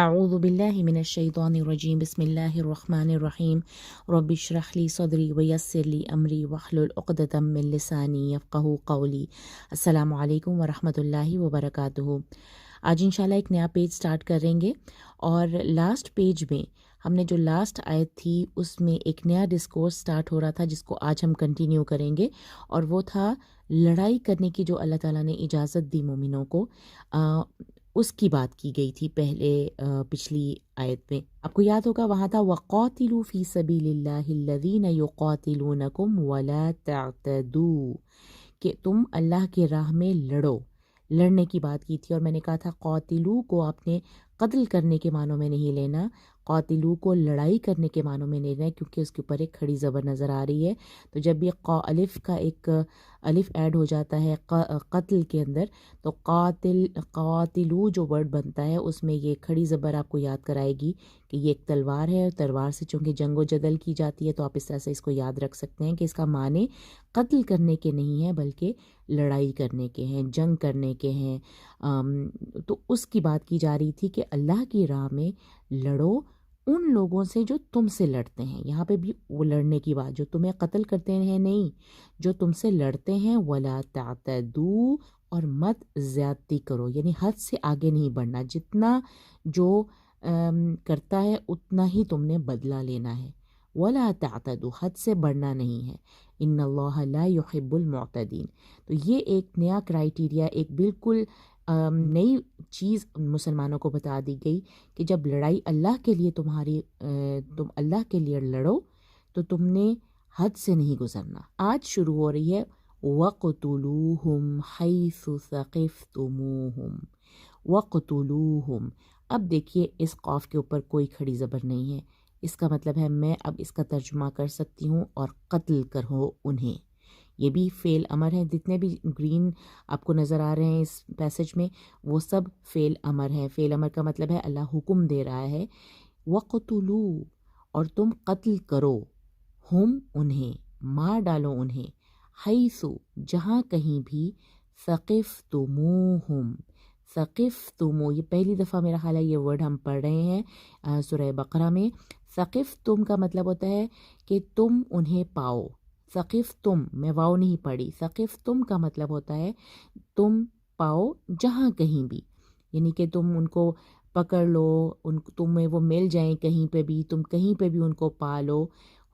اعوذ باللہ من الشیطان الرجیم بسم اللہ الرحمن الرحیم رب اشرح لی صدری ویسر لی امری واحلل عقدۃ من لسانی یفقہوا قولی۔ السلام علیکم ورحمۃ اللہ وبرکاتہ۔ آج انشاءاللہ ایک نیا پیج سٹارٹ کریں گے، اور لاسٹ پیج میں ہم نے جو لاسٹ آیت تھی اس میں ایک نیا ڈسکورس سٹارٹ ہو رہا تھا جس کو آج ہم کنٹینیو کریں گے، اور وہ تھا لڑائی کرنے کی جو اللہ تعالیٰ نے اجازت دی مومنوں کو، اس کی بات کی گئی تھی پچھلی آیت میں۔ آپ کو یاد ہوگا وہاں تھا وَقَاتِلُوا فِي سَبِيلِ اللَّهِ الَّذِينَ يُقَاتِلُونَكُمْ وَلَا تَعْتَدُوا، کہ تم اللہ کے راہ میں لڑو، لڑنے کی بات کی تھی۔ اور میں نے کہا تھا قاتلو کو آپ نے قتل کرنے کے معنوں میں نہیں لینا، قاتلو کو لڑائی کرنے کے معنوں میں نہیں لینا، کیونکہ اس کے اوپر ایک کھڑی زبر نظر آ رہی ہے۔ تو جب بھی الف کا ایک الف ایڈ ہو جاتا ہے قتل کے اندر، تو قاتلو جو ورڈ بنتا ہے اس میں یہ کھڑی زبر آپ کو یاد کرائے گی کہ یہ ایک تلوار ہے، اور تلوار سے چونکہ جنگ و جدل کی جاتی ہے تو آپ اس طرح سے اس کو یاد رکھ سکتے ہیں کہ اس کا معنی قتل کرنے کے نہیں ہے بلکہ لڑائی کرنے کے ہیں، جنگ کرنے کے ہیں۔ تو اس کی بات کی جا رہی تھی کہ اللہ کی راہ میں لڑو ان لوگوں سے جو تم سے لڑتے ہیں۔ یہاں پہ بھی وہ لڑنے کی بات، جو تمہیں قتل کرتے ہیں نہیں، جو تم سے لڑتے ہیں۔ وَلَا تَعْتَدُوا، اور مت زیادتی کرو، یعنی حد سے آگے نہیں بڑھنا، جتنا جو کرتا ہے اتنا ہی تم نے بدلہ لینا ہے۔ وَلَا تَعْتَدُوا، حد سے بڑھنا نہیں ہے۔ ان اللہ لا يحب المعتدین۔ تو یہ ایک نیا کرائیٹیریا، ایک بالکل نئی چیز مسلمانوں کو بتا دی گئی کہ جب لڑائی اللہ کے لیے تم اللہ کے لیے لڑو تو تم نے حد سے نہیں گزرنا۔ آج شروع ہو رہی ہے وَقْتُلُوهُمْ حَيْثُ ثَقِفْتُمُوهُمْ۔ وَقْتُلُوهُمْ، اب دیکھیے اس قاف کے اوپر کوئی کھڑی زبر نہیں ہے، اس کا مطلب ہے میں اب اس کا ترجمہ کر سکتی ہوں، اور قتل کرو انہیں۔ یہ بھی فعل امر ہے، جتنے بھی گرین آپ کو نظر آ رہے ہیں اس پیسج میں وہ سب فعل امر ہے۔ فعل امر کا مطلب ہے اللہ حکم دے رہا ہے وَقْتُلُوا، اور تم قتل کرو، ہم انہیں، مار ڈالو انہیں، حیثو جہاں کہیں بھی، ثقفتموہم، ثقفتمو، یہ پہلی دفعہ میرا خیال ہے یہ ورڈ ہم پڑھ رہے ہیں سورہ بقرہ میں۔ ثقفتم کا مطلب ہوتا ہے کہ تم انہیں پاؤ۔ ثقفتم، میں واو نہیں پڑھی، ثقفتم کا مطلب ہوتا ہے تم پاؤ جہاں کہیں بھی، یعنی کہ تم ان کو پکڑ لو، تمہیں وہ مل جائیں کہیں پہ بھی، تم کہیں پہ بھی ان کو پا لو۔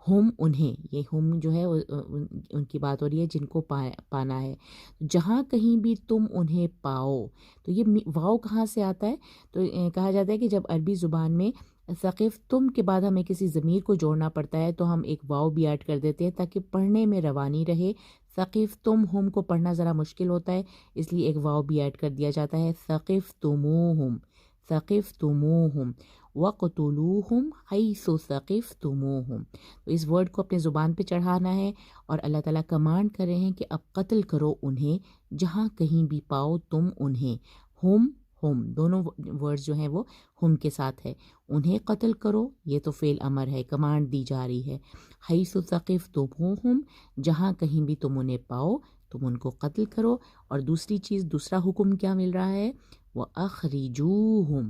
ہم انہیں، یہ ہم جو ہے ان کی بات ہو رہی ہے جن کو پانا ہے، جہاں کہیں بھی تم انہیں پاؤ۔ تو یہ واو کہاں سے آتا ہے؟ تو کہا جاتا ہے کہ جب عربی زبان میں ثقفتم کے بعد ہمیں کسی ضمیر کو جوڑنا پڑتا ہے تو ہم ایک واو بھی ایڈ کر دیتے ہیں تاکہ پڑھنے میں روانی رہے۔ ثقفتم ہم کو پڑھنا ذرا مشکل ہوتا ہے، اس لیے ایک واو بھی ایڈ کر دیا جاتا ہے، ثقفتموہم، ثقفتموہم وَقْتُلُوهُمْ حَيْثُ ثَقِفْتُمُوهُمْ۔ تو اس ورڈ کو اپنے زبان پہ چڑھانا ہے، اور اللہ تعالیٰ کمانڈ کر رہے ہیں کہ اب قتل کرو انہیں جہاں کہیں بھی پاؤ تم انہیں۔ ہم دونوں ورڈز جو ہیں وہ ہم کے ساتھ ہے، انہیں قتل کرو، یہ تو فعل امر ہے، کمانڈ دی جا رہی ہے۔ حَيْثُ ثَقِفْتُمُوهُمْ، جہاں کہیں بھی تم انہیں پاؤ تم ان کو قتل کرو۔ اور دوسری چیز، دوسرا حکم کیا مل رہا ہے؟ وَأَخْرِجُوهُمْ،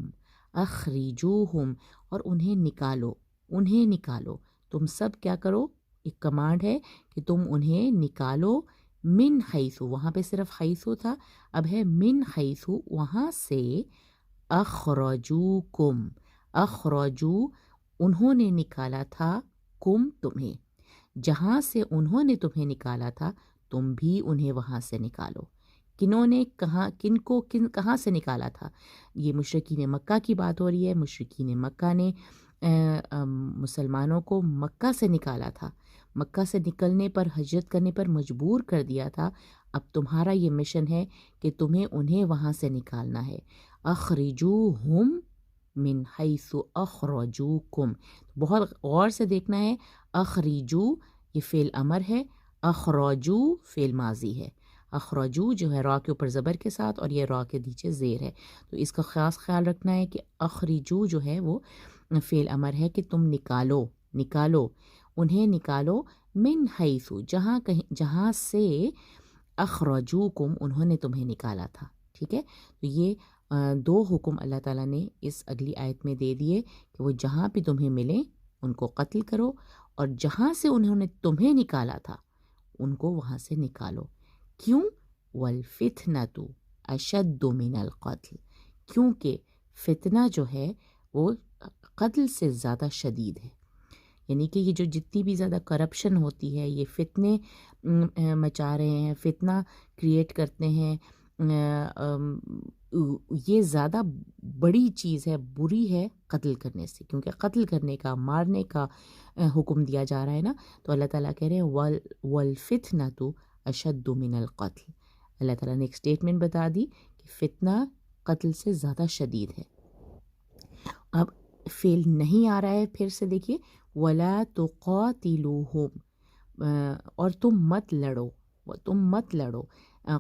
اخرجوہم، اور انہیں نکالو، انہیں نکالو۔ تم سب کیا کرو؟ ایک کمانڈ ہے کہ تم انہیں نکالو، من حیثو، وہاں پہ صرف حیثو تھا، اب ہے من حیثو، وہاں سے، اخرجوکم، اخرجو، انہوں نے نکالا تھا، کم تمہیں، جہاں سے انہوں نے تمہیں نکالا تھا تم بھی انہیں وہاں سے نکالو۔ کنہوں نے کہاں سے نکالا تھا؟ یہ مشرکین مکہ کی بات ہو رہی ہے۔ مشرکین مکہ نے مسلمانوں کو مکہ سے نکالا تھا، مکہ سے نکلنے پر، ہجرت کرنے پر مجبور کر دیا تھا۔ اب تمہارا یہ مشن ہے کہ تمہیں انہیں وہاں سے نکالنا ہے۔ اخرجوہم من حیث اخرجوکم، بہت غور سے دیکھنا ہے۔ اخرجو یہ فعل امر ہے، اخرجو فعل ماضی ہے۔ اخرجو جو ہے را کے اوپر زبر کے ساتھ، اور یہ را کے نیچے زیر ہے، تو اس کا خاص خیال رکھنا ہے کہ اخرجو جو ہے وہ فعل امر ہے کہ تم نکالو، نکالو انہیں، نکالو، من حیثو، جہاں سے، اخرجوکم انہوں نے تمہیں نکالا تھا۔ ٹھیک ہے، تو یہ دو حکم اللہ تعالیٰ نے اس اگلی آیت میں دے دیے کہ وہ جہاں بھی تمہیں ملیں ان کو قتل کرو، اور جہاں سے انہوں نے تمہیں نکالا تھا ان کو وہاں سے نکالو۔ کیوں؟ والفتنۃ اشد من القتل، کیونکہ فتنہ جو ہے وہ قتل سے زیادہ شدید ہے۔ یعنی کہ یہ جو جتنی بھی زیادہ کرپشن ہوتی ہے، یہ فتنے مچا رہے ہیں، فتنہ کریٹ کرتے ہیں، یہ زیادہ بڑی چیز ہے، بری ہے قتل کرنے سے، کیونکہ قتل کرنے کا، مارنے کا حکم دیا جا رہا ہے نا۔ تو اللہ تعالیٰ کہہ رہے ہیں والفتنۃ اشد من القتل، اللہ تعالیٰ نے ایک سٹیٹمنٹ بتا دی کہ فتنہ قتل سے زیادہ شدید ہے۔ اب فعل نہیں آ رہا ہے، پھر سے دیکھیے، وَلَا تُقَاتِلُوهُمْ، اور تم مت لڑو، تم مت لڑو۔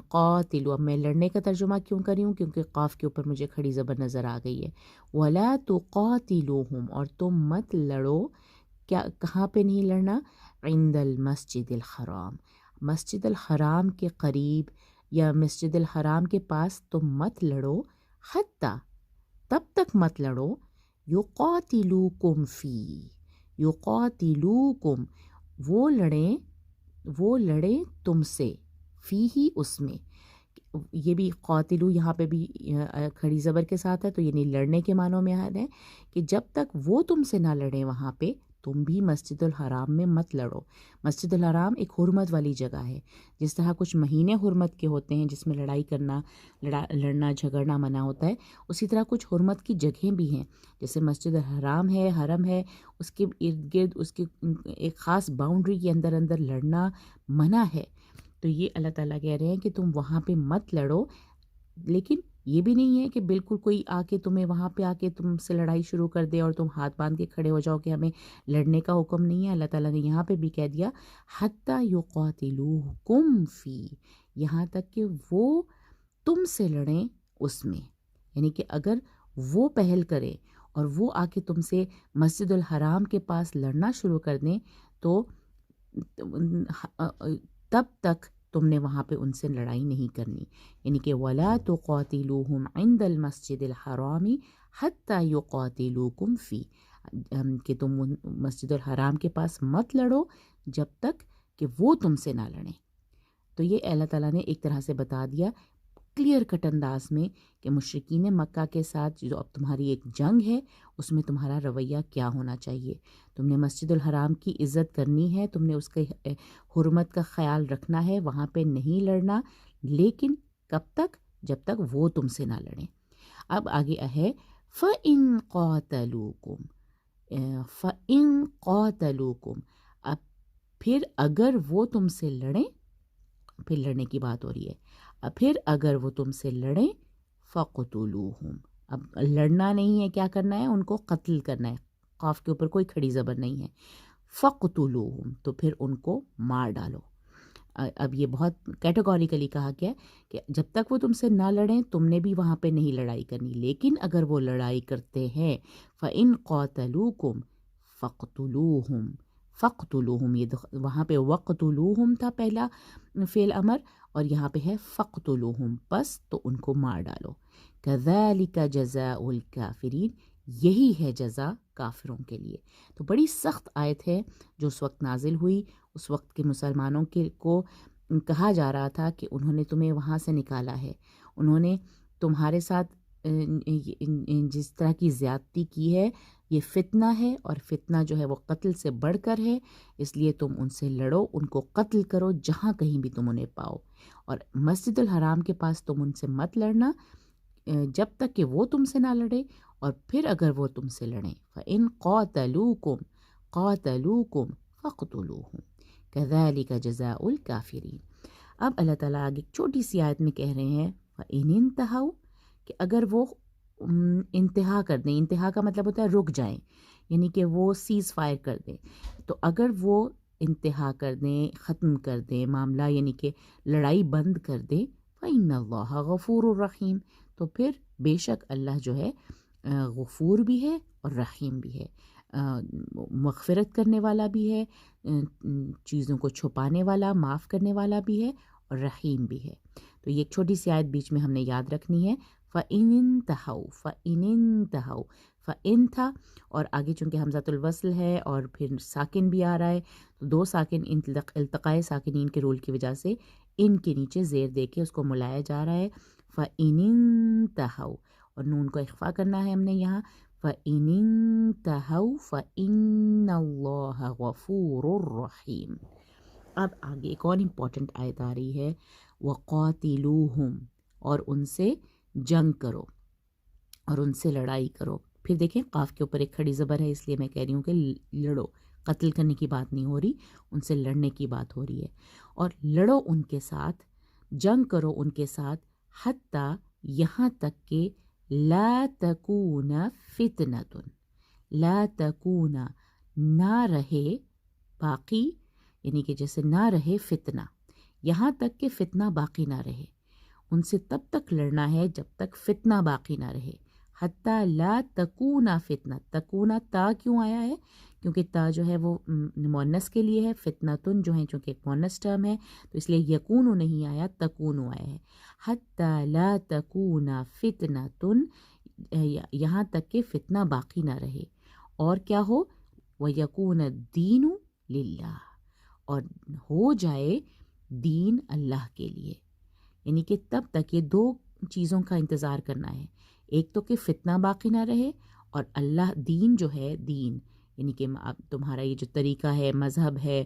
قاتلو، اب میں لڑنے کا ترجمہ کیوں کر رہی ہوں؟ کیونکہ قاف کے اوپر مجھے کھڑی زبر نظر آ گئی ہے۔ وَلَا تُقَاتِلُوهُمْ، اور تم مت لڑو، کیا کہاں پہ نہیں لڑنا؟ عند المسجد الحرام، مسجد الحرام کے قریب یا مسجد الحرام کے پاس تم مت لڑو، حتی، تب تک مت لڑو، یقاتلوکم فی، یقاتلوکم، وہ لڑیں تم سے، فی ہی، اس میں۔ یہ بھی قاتلو یہاں پہ بھی کھڑی زبر کے ساتھ ہے، تو یعنی لڑنے کے معنوں میں ہے کہ جب تک وہ تم سے نہ لڑیں وہاں پہ تم بھی مسجد الحرام میں مت لڑو۔ مسجد الحرام ایک حرمت والی جگہ ہے، جس طرح کچھ مہینے حرمت کے ہوتے ہیں جس میں لڑائی کرنا، لڑنا جھگڑنا منع ہوتا ہے، اسی طرح کچھ حرمت کی جگہیں بھی ہیں، جیسے مسجد الحرام ہے، حرم ہے، اس کے ارد گرد اس کے ایک خاص باؤنڈری کے اندر لڑنا منع ہے۔ تو یہ اللہ تعالیٰ کہہ رہے ہیں کہ تم وہاں پہ مت لڑو، لیکن یہ بھی نہیں ہے کہ بالکل کوئی آ کے تمہیں وہاں پہ آ کے تم سے لڑائی شروع کر دے اور تم ہاتھ باندھ کے کھڑے ہو جاؤ کہ ہمیں لڑنے کا حکم نہیں ہے۔ اللہ تعالیٰ نے یہاں پہ بھی کہہ دیا حتی یقاتلوکم فی، یہاں تک کہ وہ تم سے لڑیں اس میں، یعنی کہ اگر وہ پہل کریں اور وہ آ کے تم سے مسجد الحرام کے پاس لڑنا شروع کر دیں تو تب تک تم نے وہاں پہ ان سے لڑائی نہیں کرنی، یعنی کہ وَلَا تُقَاتِلُوهُمْ عِنْدَ الْمَسْجِدِ الْحَرَامِ حَتَّى يُقَاتِلُوكُمْ فِيهِ، کہ تم مسجد الحرام کے پاس مت لڑو جب تک کہ وہ تم سے نہ لڑیں۔ تو یہ اللہ تعالیٰ نے ایک طرح سے بتا دیا کلیئر کٹ انداز میں کہ مشرکین مکہ کے ساتھ جو اب تمہاری ایک جنگ ہے اس میں تمہارا رویہ کیا ہونا چاہیے۔ تم نے مسجد الحرام کی عزت کرنی ہے، تم نے اس کے حرمت کا خیال رکھنا ہے، وہاں پہ نہیں لڑنا، لیکن کب تک؟ جب تک وہ تم سے نہ لڑیں۔ اب آگے ہے فَإِن قَاتَلُوكُمْ، فَإِن قَاتَلُوكُمْ، اب پھر اگر وہ تم سے لڑیں، پھر لڑنے کی بات ہو رہی ہے، پھر اگر وہ تم سے لڑیں فَقْتُلُوهُمْ، اب لڑنا نہیں ہے، کیا کرنا ہے؟ ان کو قتل کرنا ہے، قاف کے اوپر کوئی کھڑی زبر نہیں ہے، فَقْتُلُوهُمْ، تو پھر ان کو مار ڈالو۔ اب یہ بہت کیٹیگوریکلی کہا گیا کہ جب تک وہ تم سے نہ لڑیں تم نے بھی وہاں پہ نہیں لڑائی کرنی، لیکن اگر وہ لڑائی کرتے ہیں فَإِن قَاتَلُوكُمْ فَقْتُلُوهُمْ، فَقْتُلُوهُمْ، یہ وہاں پہ وَقْتُلُوهُمْ تھا پہلا فعل امر، اور یہاں پہ ہے فَقْتُلُوهُمْ، پس تو ان کو مار ڈالو۔ كَذَلِكَ جَزَاءُ الْكَافِرِينَ، یہی ہے جزا کافروں کے لیے۔ تو بڑی سخت آیت ہے جو اس وقت نازل ہوئی، اس وقت کے مسلمانوں کو کہا جا رہا تھا کہ انہوں نے تمہیں وہاں سے نکالا ہے، انہوں نے تمہارے ساتھ جس طرح کی زیادتی کی ہے یہ فتنہ ہے، اور فتنہ جو ہے وہ قتل سے بڑھ کر ہے، اس لیے تم ان سے لڑو، ان کو قتل کرو جہاں کہیں بھی تم انہیں پاؤ، اور مسجد الحرام کے پاس تم ان سے مت لڑنا جب تک کہ وہ تم سے نہ لڑے، اور پھر اگر وہ تم سے لڑیں فَإِن قَاتَلُوكُمْ قَاتَلُوكُمْ فَاقْتُلُوهُمْ كَذَلِكَ جَزَاءُ الْكَافِرِينَ۔ اب اللہ تعالیٰ آگے ایک چھوٹی سی آیت میں کہہ رہے ہیں فَإِنِ انتہوا، کہ اگر وہ انتہا کر دیں، انتہا کا مطلب ہوتا ہے رک جائیں، یعنی کہ وہ سیز فائر کر دیں، تو اگر وہ انتہا کر دیں، ختم کر دیں معاملہ، یعنی کہ لڑائی بند کر دیں، فَإِنَّ اللَّهَ غَفُورٌ رَحِيمٌ، تو پھر بے شک اللہ جو ہے غفور بھی ہے اور رحیم بھی ہے، مغفرت کرنے والا بھی ہے، چیزوں کو چھپانے والا، معاف کرنے والا بھی ہے، اور رحیم بھی ہے۔ تو یہ ایک چھوٹی سی آیت بیچ میں ہم نے یاد رکھنی ہے، فَإِنِ انتہوا، فَإِنِ انتہوا، فَإِن تھا اور آگے چونکہ حمزۃ الوصل ہے اور پھر ساکن بھی آ رہا ہے، تو دو ساکن التقائے ساکنین کے رول کی وجہ سے ان کے نیچے زیر دے کے اس کو ملایا جا رہا ہے، فَإِنِ انتہوا، اور نون کو اخفا کرنا ہے ہم نے یہاں، فَإِنِ انتہوا فَإِنَّ اللَّهَ غَفُورٌ رَحِيمٌ۔ اب آگے ایک اور امپورٹنٹ آیت آ رہی ہے، وَقَاتِلُوهُمْ، اور ان سے جنگ کرو اور ان سے لڑائی کرو۔ پھر دیکھیں قاف کے اوپر ایک کھڑی زبر ہے، اس لیے میں کہہ رہی ہوں کہ لڑو، قتل کرنے کی بات نہیں ہو رہی، ان سے لڑنے کی بات ہو رہی ہے، اور لڑو ان کے ساتھ، جنگ کرو ان کے ساتھ، حتیٰ یہاں تک کہ لا تکون فتنۃ، لا تکون نہ رہے، باقی یعنی کہ جیسے نہ رہے فتنہ، یہاں تک کہ فتنہ باقی نہ رہے، ان سے تب تک لڑنا ہے جب تک فتنہ باقی نہ رہے، حتیٰ لا تکون فتنہ، تکون تا کیوں آیا ہے؟ کیونکہ تا جو ہے وہ مؤنث کے لیے ہے، فتنتن جو ہے چونکہ ایک مؤنث ٹرم ہے تو اس لیے یکون نہیں آیا، تکون آیا ہے، حتیٰ لا تکون فتنتن، یہاں تک کہ فتنہ باقی نہ رہے، اور کیا ہو، وَيَكُونَ الدِّينُ لِلَّهِ، اور ہو جائے دین اللہ کے لیے، یعنی کہ تب تک یہ دو چیزوں کا انتظار کرنا ہے، ایک تو کہ فتنہ باقی نہ رہے، اور اللہ دین جو ہے، دین یعنی کہ تمہارا یہ جو طریقہ ہے، مذہب ہے،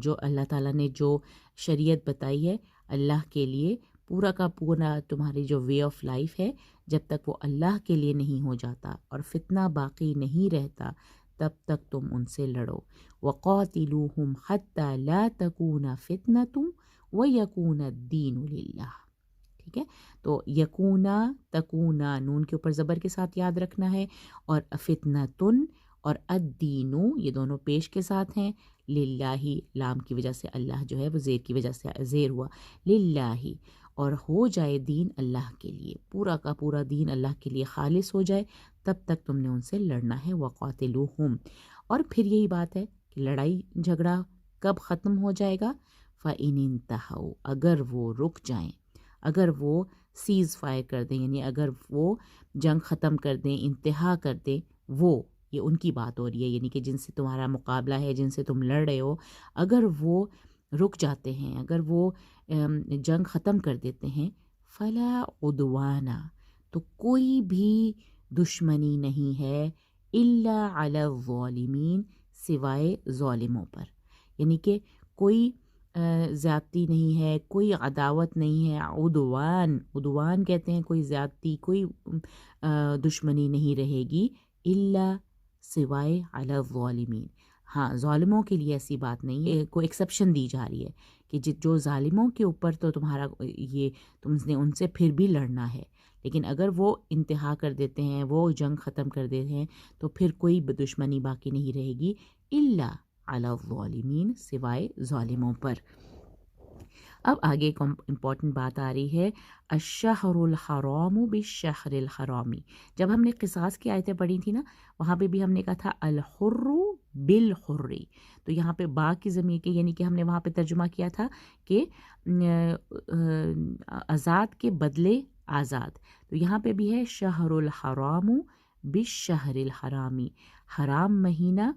جو اللہ تعالیٰ نے جو شریعت بتائی ہے اللہ کے لیے، پورا کا پورا تمہاری جو وے آف لائف ہے، جب تک وہ اللہ کے لیے نہیں ہو جاتا اور فتنہ باقی نہیں رہتا تب تک تم ان سے لڑو، وَقَاتِلُوهُمْ حَتَّى لَا تَكُونَ فِتْنَةٌ وَيَكُونَ الدِّينُ لِلَّهِ۔ ٹھیک ہے، تو یکونا تکونا نون کے اوپر زبر کے ساتھ یاد رکھنا ہے، اور فتنتن اور الدینو یہ دونوں پیش کے ساتھ ہیں، للہ لام کی وجہ سے اللہ جو ہے وہ زیر کی وجہ سے زیر ہوا، للہ، اور ہو جائے دین اللہ کے لیے، پورا کا پورا دین اللہ کے لیے خالص ہو جائے، تب تک تم نے ان سے لڑنا ہے، وقاتلوہم۔ اور پھر یہی بات ہے کہ لڑائی جھگڑا کب ختم ہو جائے گا، فَإِنِ انتہوا، اگر وہ رک جائیں، اگر وہ سیز فائر کر دیں، یعنی اگر وہ جنگ ختم کر دیں، انتہا کر دیں، وہ یہ ان کی بات ہو رہی ہے، یعنی کہ جن سے تمہارا مقابلہ ہے، جن سے تم لڑ رہے ہو، اگر وہ رک جاتے ہیں، اگر وہ جنگ ختم کر دیتے ہیں، فلا عدوان، تو کوئی بھی دشمنی نہیں ہے، الا علی الظالمین، سوائے ظالموں پر، یعنی کہ کوئی زیادتی نہیں ہے، کوئی عداوت نہیں ہے، عدوان، عدوان کہتے ہیں کوئی زیادتی، کوئی دشمنی نہیں رہے گی، الا سوائے علی الظالمین، ہاں ظالموں کے لیے ایسی بات نہیں ہے، کوئی ایکسیپشن دی جا رہی ہے کہ جو ظالموں کے اوپر تو تمہارا یہ تم نے ان سے پھر بھی لڑنا ہے، لیکن اگر وہ انتہا کر دیتے ہیں، وہ جنگ ختم کر دیتے ہیں، تو پھر کوئی دشمنی باقی نہیں رہے گی، الا علی الظالمین، سوائے ظالموں پر۔ اب آگے ایک امپورٹنٹ بات آ رہی ہے، الشہر الحرام بالشہر الحرامی۔ جب ہم نے قصاص کی آیتیں پڑھی تھی نا، وہاں پہ بھی ہم نے کہا تھا الحر بالحر، تو یہاں پہ با کی ضمیر کے، یعنی کہ ہم نے وہاں پہ ترجمہ کیا تھا کہ آزاد کے بدلے آزاد، تو یہاں پہ بھی ہے شہر الحرام بالشہر الحرامی، حرام مہینہ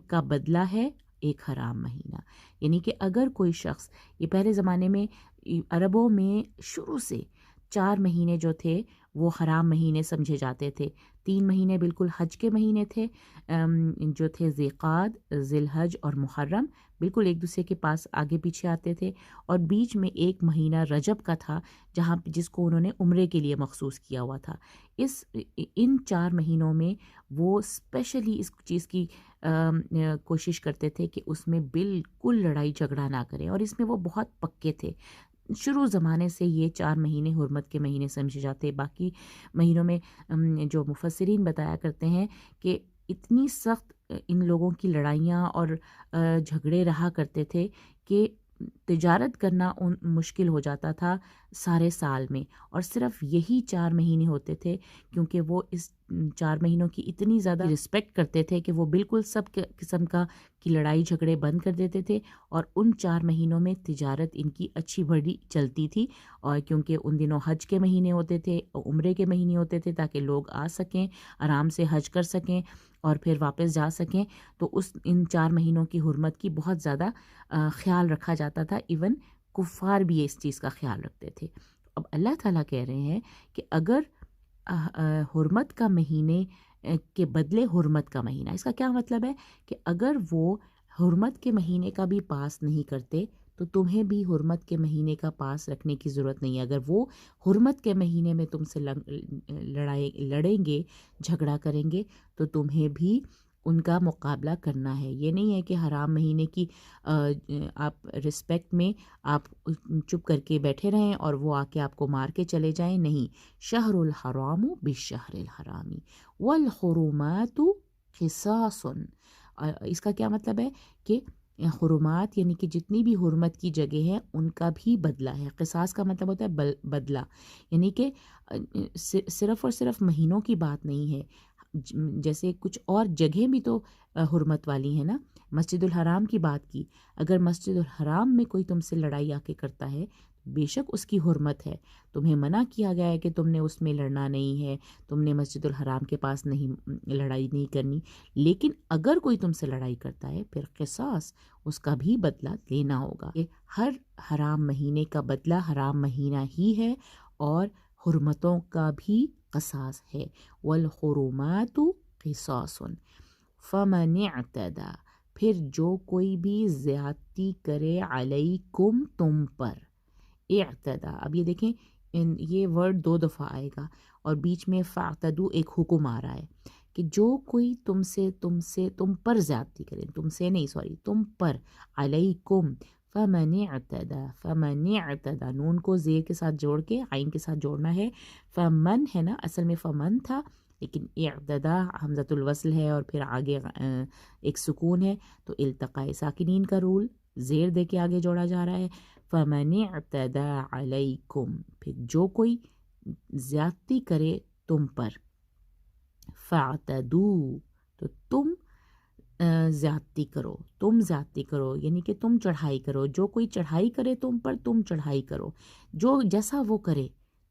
کا بدلہ ہے ایک حرام مہینہ، یعنی کہ اگر کوئی شخص، یہ پہلے زمانے میں عربوں میں شروع سے 4 مہینے جو تھے وہ حرام مہینے سمجھے جاتے تھے، 3 مہینے بالکل حج کے مہینے تھے، جو تھے ذی قعد، ذی الحج اور محرم، بالکل ایک دوسرے کے پاس آگے پیچھے آتے تھے، اور بیچ میں ایک مہینہ رجب کا تھا جس کو انہوں نے عمرے کے لیے مخصوص کیا ہوا تھا۔ ان 4 مہینوں میں وہ اسپیشلی اس چیز کی کوشش کرتے تھے کہ اس میں بالکل لڑائی جھگڑا نہ کریں، اور اس میں وہ بہت پکے تھے، شروع زمانے سے یہ 4 مہینے حرمت کے مہینے سمجھے جاتے۔ باقی مہینوں میں جو مفسرین بتایا کرتے ہیں کہ اتنی سخت ان لوگوں کی لڑائیاں اور جھگڑے رہا کرتے تھے کہ تجارت کرنا مشکل ہو جاتا تھا سارے سال میں، اور صرف یہی 4 مہینے ہوتے تھے، کیونکہ وہ اس 4 مہینوں کی اتنی زیادہ رسپیکٹ کرتے تھے کہ وہ بالکل سب قسم کی لڑائی جھگڑے بند کر دیتے تھے، اور ان 4 مہینوں میں تجارت ان کی اچھی بڑی چلتی تھی، اور کیونکہ ان دنوں حج کے مہینے ہوتے تھے، عمرے کے مہینے ہوتے تھے، تاکہ لوگ آ سکیں، آرام سے حج کر سکیں اور پھر واپس جا سکیں، تو ان 4 مہینوں کی حرمت کی بہت زیادہ خیال رکھا جاتا تھا، ایون کفار بھی اس چیز کا خیال رکھتے تھے۔ اب اللہ تعالیٰ کہہ رہے ہیں کہ اگر حرمت کا مہینے کے بدلے حرمت کا مہینہ، اس کا کیا مطلب ہے کہ اگر وہ حرمت کے مہینے کا بھی پاس نہیں کرتے تو تمہیں بھی حرمت کے مہینے کا پاس رکھنے کی ضرورت نہیں ہے۔ اگر وہ حرمت کے مہینے میں تم سے لڑیں گے، جھگڑا کریں گے، تو تمہیں بھی ان کا مقابلہ کرنا ہے۔ یہ نہیں ہے کہ حرام مہینے کی آپ رسپیکٹ میں آپ چپ کر کے بیٹھے رہیں اور وہ آ کے آپ کو مار کے چلے جائیں، نہیں۔ شہر الحرام بالشہر الحرامی والحرمات قصاص، اس کا کیا مطلب ہے کہ حرمات یعنی کہ جتنی بھی حرمت کی جگہ ہیں ان کا بھی بدلہ ہے۔ قصاص کا مطلب ہوتا ہے بدلہ، یعنی کہ صرف اور صرف مہینوں کی بات نہیں ہے، جیسے کچھ اور جگہیں بھی تو حرمت والی ہیں نا۔ مسجد الحرام کی بات کی، اگر مسجد الحرام میں کوئی تم سے لڑائی آ کے کرتا ہے، بے شک اس کی حرمت ہے، تمہیں منع کیا گیا ہے کہ تم نے اس میں لڑنا نہیں ہے، تم نے مسجد الحرام کے پاس لڑائی نہیں کرنی، لیکن اگر کوئی تم سے لڑائی کرتا ہے پھر قصاص، اس کا بھی بدلہ لینا ہوگا۔ یہ ہر حرام مہینے کا بدلہ حرام مہینہ ہی ہے، اور حرمتوں کا بھی قصاص ہے۔ والحرمات قصاص فمن اعتدى، پھر جو کوئی بھی زیادتی کرے علیکم تم پر، اعتدا، اب یہ دیکھیں یہ ورڈ 2 دفعہ آئے گا، اور بیچ میں فاعتدو ایک حکم آ رہا ہے کہ جو کوئی تم پر زیادتی کرے، تم پر، علیکم، فمن اعتدى، نون کو زیر کے ساتھ جوڑ کے عین کے ساتھ جوڑنا ہے، فمن ہے نا، اصل میں فمن تھا، لیکن اعتدا حمزۃ الوصل ہے اور پھر آگے ایک سکون ہے، تو التقاء ساکنین کا رول، زیر دے کے آگے جوڑا جا رہا ہے۔ فمن اعتدى علیکم، پھر جو کوئی زیادتی کرے تم پر، فاعتدوا، تو تم زیادتی کرو، یعنی کہ تم چڑھائی کرو، جو کوئی چڑھائی کرے تم پر تم چڑھائی کرو،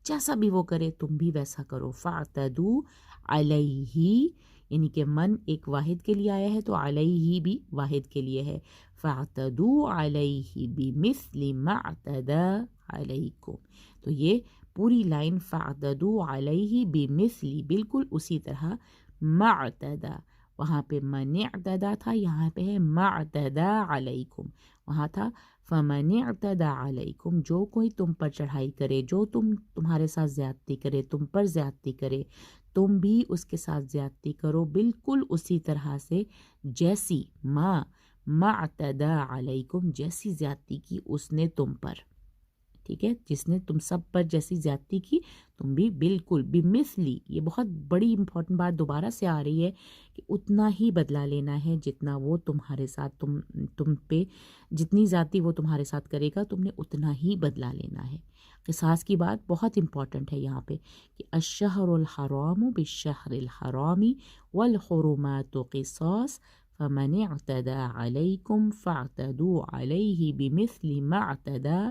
جیسا بھی وہ کرے تم بھی ویسا کرو۔ فاعتدوا علیہ، یعنی کہ من ایک واحد کے لیے آیا ہے تو علیہ بھی واحد کے لیے ہے۔ فاعتدوا علیہ بمثل ما اعتدى علیکم، تو یہ پوری لائن فاعتدوا علیہ بمثل، بالکل اسی طرح، ما اعتدى، وہاں پہ من اعتدى تھا، یہاں پہ ہے ما اعتدى علیکم، وہاں تھا فمن اعتدى علیکم، جو کوئی تم پر چڑھائی کرے، جو تمہارے ساتھ زیادتی کرے، تم پر زیادتی کرے، تم بھی اس کے ساتھ زیادتی کرو، بالکل اسی طرح سے جیسی ما اعتدى علیکم، جیسی زیادتی کی اس نے تم پر، ٹھیک ہے، جس نے تم سب پر جیسی زیادتی کی تم بھی بالکل بمثلی، یہ بہت بڑی امپورٹنٹ بات دوبارہ سے آ رہی ہے کہ اتنا ہی بدلہ لینا ہے جتنا وہ تمہارے ساتھ تم پہ جتنی زیادتی وہ تمہارے ساتھ کرے گا، تم نے اتنا ہی بدلہ لینا ہے۔ قصاص کی بات بہت امپورٹنٹ ہے یہاں پہ کہ الشہر الحرام بالشہر الحرام والحرمات قصاص فمن اعتدى علیکم فاعتدوا علیہ بمثل ما اعتدى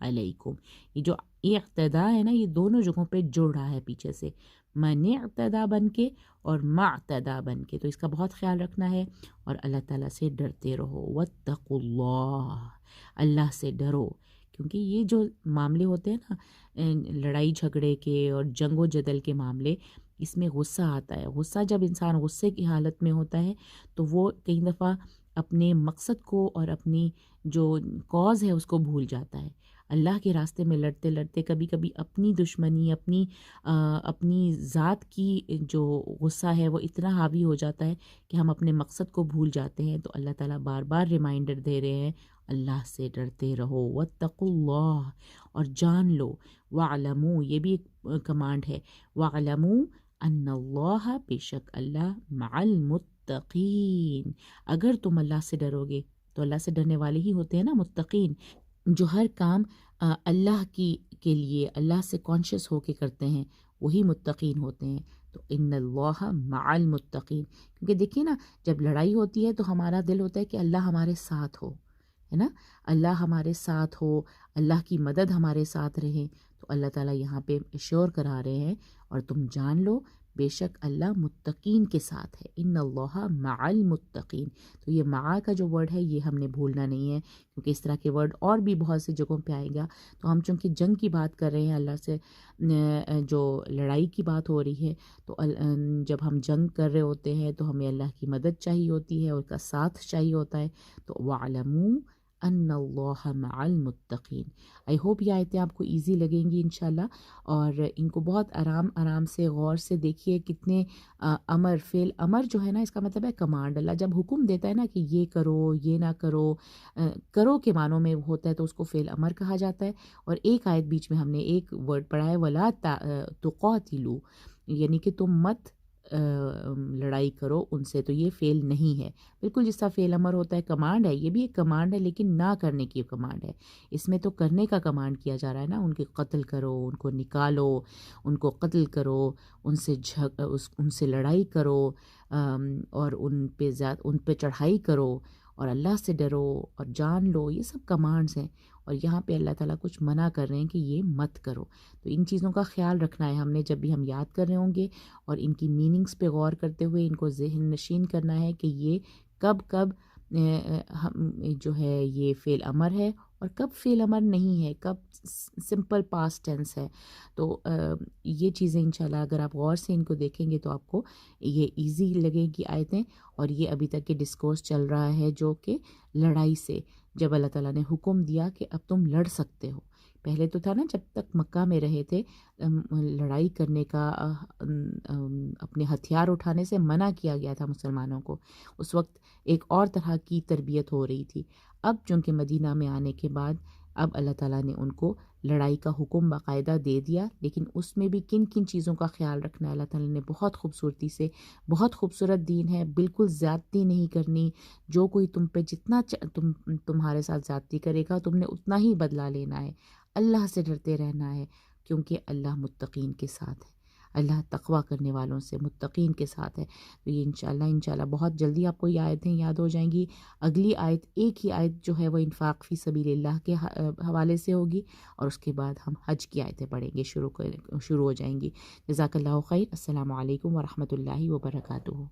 علیکم۔ یہ جو اعتدا ہے نا، یہ دونوں جگہوں پہ جڑ رہا ہے پیچھے سے، من اعتدا بن کے اور معتدا بن کے، تو اس کا بہت خیال رکھنا ہے، اور اللہ تعالیٰ سے ڈرتے رہو۔ واتقوا اللہ، اللہ سے ڈرو، کیونکہ یہ جو معاملے ہوتے ہیں نا لڑائی جھگڑے کے اور جنگ و جدل کے معاملے، اس میں غصہ آتا ہے۔ غصہ جب انسان غصے کی حالت میں ہوتا ہے تو وہ کئی دفعہ اپنے مقصد کو اور اپنی جو کاز ہے اس کو بھول جاتا ہے۔ اللہ کے راستے میں لڑتے لڑتے کبھی کبھی اپنی دشمنی، اپنی ذات کی جو غصہ ہے وہ اتنا حاوی ہو جاتا ہے کہ ہم اپنے مقصد کو بھول جاتے ہیں، تو اللہ تعالیٰ بار بار ریمائنڈر دے رہے ہیں، اللہ سے ڈرتے رہو۔ واتقوا اللہ، اور جان لو، وَاعْلَمُوا، یہ بھی ایک کمانڈ ہے، وَاعْلَمُوا ان اللہ، بے شک اللہ، مع المتقین، اگر تم اللہ سے ڈرو گے تو اللہ سے ڈرنے والے ہی ہوتے ہیں نا متقین، جو ہر کام اللہ کے لیے اللہ سے کانشیس ہو کے کرتے ہیں وہی متقین ہوتے ہیں۔ تو ان اللہ مع المتقین، کیونکہ دیکھیے نا جب لڑائی ہوتی ہے تو ہمارا دل ہوتا ہے کہ اللہ ہمارے ساتھ ہو، ہے نا، اللہ ہمارے ساتھ ہو، اللہ کی مدد ہمارے ساتھ رہے۔ تو اللہ تعالیٰ یہاں پہ ایشور کرا رہے ہیں اور تم جان لو بے شک اللہ متقین کے ساتھ ہے، ان اللہ مع المتقین۔ تو یہ مع کا جو ورڈ ہے یہ ہم نے بھولنا نہیں ہے، کیونکہ اس طرح کے ورڈ اور بھی بہت سی جگہوں پہ آئے گا۔ تو ہم چونکہ جنگ کی بات کر رہے ہیں، اللہ سے جو لڑائی کی بات ہو رہی ہے، تو جب ہم جنگ کر رہے ہوتے ہیں تو ہمیں اللہ کی مدد چاہیے ہوتی ہے اور اس کا ساتھ چاہیے ہوتا ہے۔ تو وَاعْلَمُوا ان اللہ مع المتقین۔ آئی ہوپ یہ آیتیں آپ کو ایزی لگیں گی انشاءاللہ، اور ان کو بہت آرام سے غور سے دیکھیے۔ کتنے امر، فعل امر جو ہے نا، اس کا مطلب ہے کمانڈ۔ اللہ جب حکم دیتا ہے نا کہ یہ کرو یہ نہ کرو، کرو کے معنوں میں ہوتا ہے تو اس کو فعل امر کہا جاتا ہے۔ اور ایک آیت بیچ میں ہم نے ایک ورڈ پڑھا ہے وَلَا تُقَاتِلُوا، یعنی کہ تم مت لڑائی کرو ان سے، تو یہ فعل نہیں ہے۔ بالکل جس طرح فعل امر ہوتا ہے کمانڈ ہے، یہ بھی ایک کمانڈ ہے لیکن نہ کرنے کی کمانڈ ہے۔ اس میں تو کرنے کا کمانڈ کیا جا رہا ہے نا، ان کے قتل کرو، ان کو نکالو، ان کو قتل کرو، ان سے لڑائی کرو، اور ان پہ چڑھائی کرو، اور اللہ سے ڈرو اور جان لو، یہ سب کمانڈز ہیں۔ اور یہاں پہ اللہ تعالیٰ کچھ منع کر رہے ہیں کہ یہ مت کرو۔ تو ان چیزوں کا خیال رکھنا ہے ہم نے جب بھی ہم یاد کر رہے ہوں گے، اور ان کی میننگز پہ غور کرتے ہوئے ان کو ذہن نشین کرنا ہے کہ یہ کب جو ہے یہ فعل امر ہے اور کب فعل امر نہیں ہے، کب سمپل پاسٹ ٹینس ہے۔ تو یہ چیزیں انشاءاللہ اگر آپ غور سے ان کو دیکھیں گے تو آپ کو یہ ایزی لگے گی آیتیں۔ اور یہ ابھی تک کے ڈسکورس چل رہا ہے جو کہ لڑائی سے، جب اللہ تعالیٰ نے حکم دیا کہ اب تم لڑ سکتے ہو۔ پہلے تو تھا نا جب تک مکہ میں رہے تھے لڑائی کرنے کا، اپنے ہتھیار اٹھانے سے منع کیا گیا تھا مسلمانوں کو۔ اس وقت ایک اور طرح کی تربیت ہو رہی تھی۔ اب چونکہ مدینہ میں آنے کے بعد اب اللہ تعالیٰ نے ان کو لڑائی کا حکم باقاعدہ دے دیا، لیکن اس میں بھی کن کن چیزوں کا خیال رکھنا ہے اللہ تعالیٰ نے بہت خوبصورتی سے، بہت خوبصورت دین ہے، بالکل زیادتی نہیں کرنی۔ جو کوئی تم پہ جتنا تمہارے ساتھ زیادتی کرے گا تم نے اتنا ہی بدلہ لینا ہے۔ اللہ سے ڈرتے رہنا ہے، کیونکہ اللہ متقین کے ساتھ ہے، اللہ تقویٰ کرنے والوں سے، متقین کے ساتھ ہے۔ تو یہ انشاءاللہ بہت جلدی آپ کو یہ آیتیں یاد ہو جائیں گی۔ اگلی آیت، ایک ہی آیت جو ہے وہ انفاق فی سبیل اللہ کے حوالے سے ہوگی، اور اس کے بعد ہم حج کی آیتیں پڑھیں گے، شروع ہو جائیں گی۔ جزاک اللہ خیر۔ السلام علیکم ورحمۃ اللہ وبرکاتہ۔